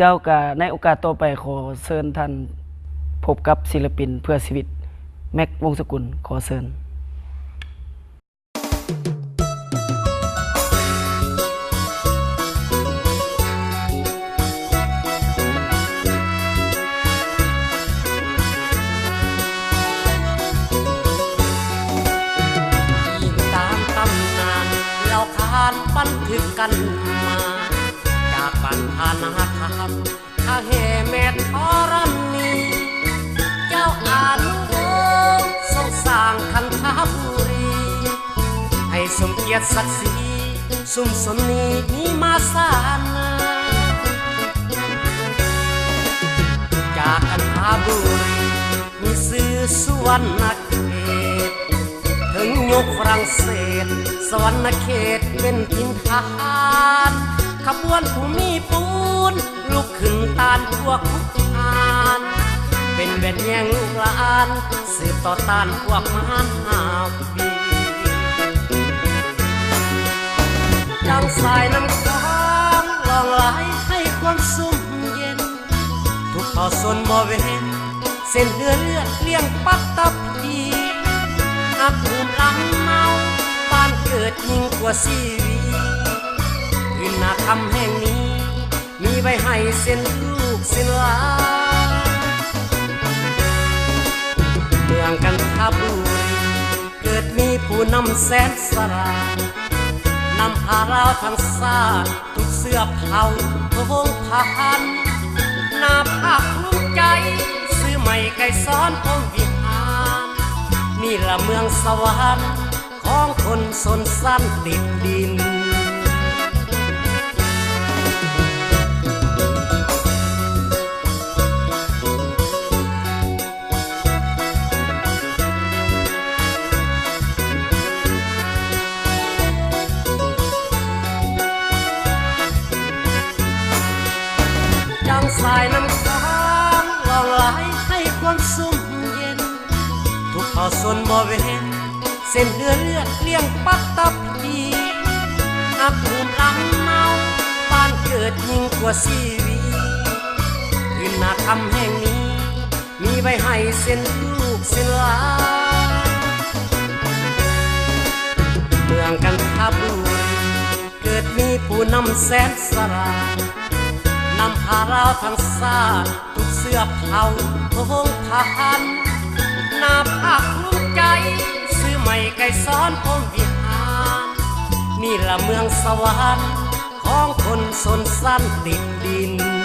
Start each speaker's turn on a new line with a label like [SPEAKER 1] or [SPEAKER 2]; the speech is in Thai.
[SPEAKER 1] เจ้ากะในโอกาสต่อไปขอเชิญท่านพบกับศิลปินเพื่อชีวิตแม็กวงศ์สกุลขอเชิญ
[SPEAKER 2] บันทึกกันมาจากบรรพานาธรรมข้าเหเมตธรณีเจ้าอานุวงศ์ทรงสร้างคันธบุรีให้สมเกียรติศักดิ์ศรีสุมสนนีมีมาสานาจากคันธบุรีมีชื่อสุวรรณเขตถึงยุคฝรั่งเศสสวรรณเขตเป็นถิ่นฐานขบวนผู้มีปูนลุกขึ้นต้านพวกคุกคานเป็นเบ็ดแย่งลูกหลานสืบต่อต้านพวกมารหาวีจังสายน้ำค้างลองไหลให้ความสุ่มเย็นทุกต่อสนบ่เว้นเส้นเลือดเลี้ยงปัตตพีหักภูมิลำเนาบ้านเกิดยิ่งกว่าชีวีพื้นนาคำแห่งนี้มีไว้ให้เส้นลูกเส้นหลานเมืองกันทบุรีเกิดมีผู้นำแสนสรานำพาเราทั้งชาติทุกเสื้อเผาทงพันนาภาคภูมิใจซื้อใหม่ไก่ซ้อนพงวิหารนี่ละเมืองสวรรค์ของคนสนสั้นติดดินจังสายน้ำค้างลองไหลให้ความสุ่มเย็นทุกต่อสนบ่เว้นเส้นเลือดเลี้ยงปัตตพีหักภูมิลำเนาบ้านเกิดยิ่งกว่าชีวีพื้นนาคำแห่งนี้มีไว้ให้เส้นลูกเส้นหลานเมืองกันทบุรีเกิดมีผู้นำแสนสรานำพาเราทั้งชาติทุกเสื้อเผาทงพันนาภาคภูมิใจซื้อใหม่ไก่ซ้อนพงวิหารนี่ละเมืองสวรรค์ของคนสนสั้นติดดิน